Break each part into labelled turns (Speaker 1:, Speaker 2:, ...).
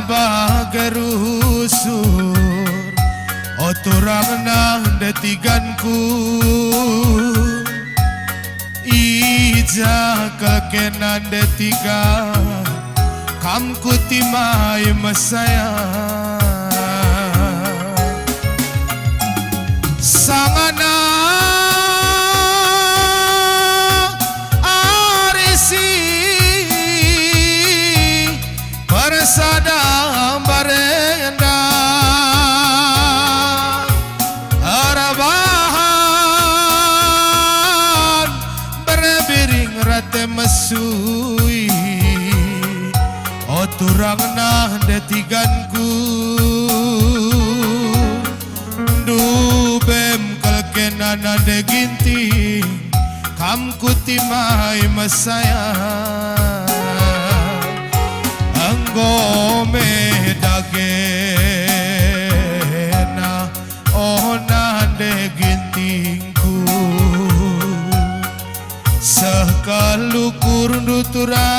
Speaker 1: bagerusur oturang nang detiganku ija kekenan detiga kamku timai mesaya sangana arisi persada barenda arabahan berbiring rate mesui oturang nah detiganku dubem kelkenan ade ginting kamku timai mesaya anggome dagena onande gintingku sekalukur nutura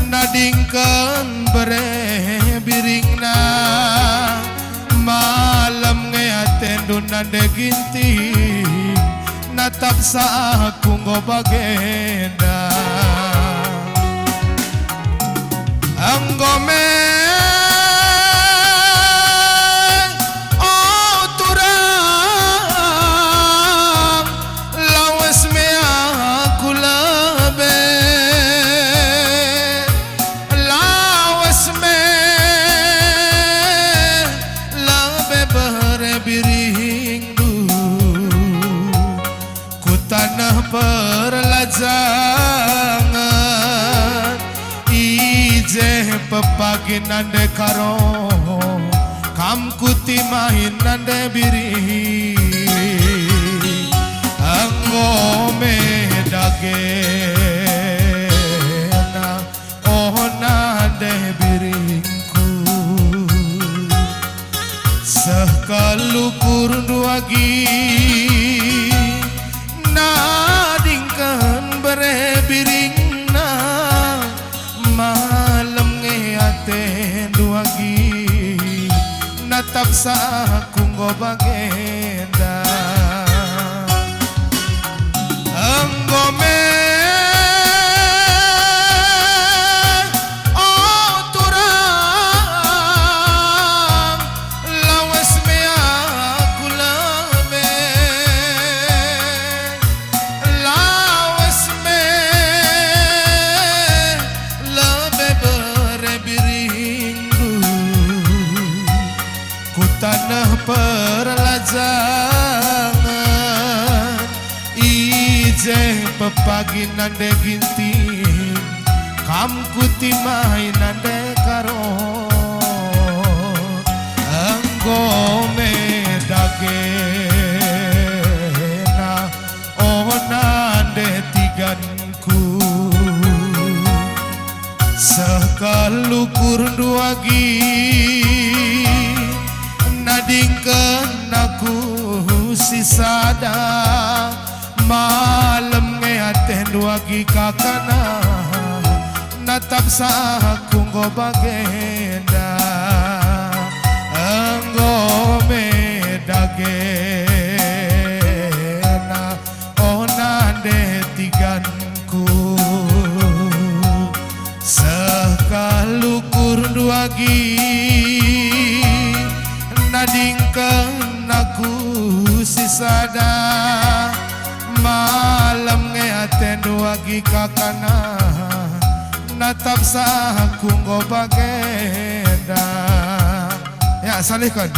Speaker 1: nadingkan berebiringna malam ngeatendu nande ginting natap sa aku ngobagenda anggome oturang lawas me aku lebe lawas me lebe berebiring du ku tanah perlajangan ije pepagi nande karo kamku timahin nande biri anggome dagena oh nande biringku sekalukur duagi nadingkan berebiringna malam ngeaten duagi natap sa aku ngobagenda anggome oturang lawas me aku lebe lawas me lebe berebiring ku tanah perlajangan ije pepagi nande ginting kamku timai nande karo anggome dagena oh nande tiganku sekalukur duagi nadingkan aku sisada malam ngeaten duagi kakana natap sa aku ngobagenda anggome dagena oh nande tiganku sekalukur duagi nadingkan aku sisada malam ngeaten duagi kakana natap sa aku ngobagenda ya salihkan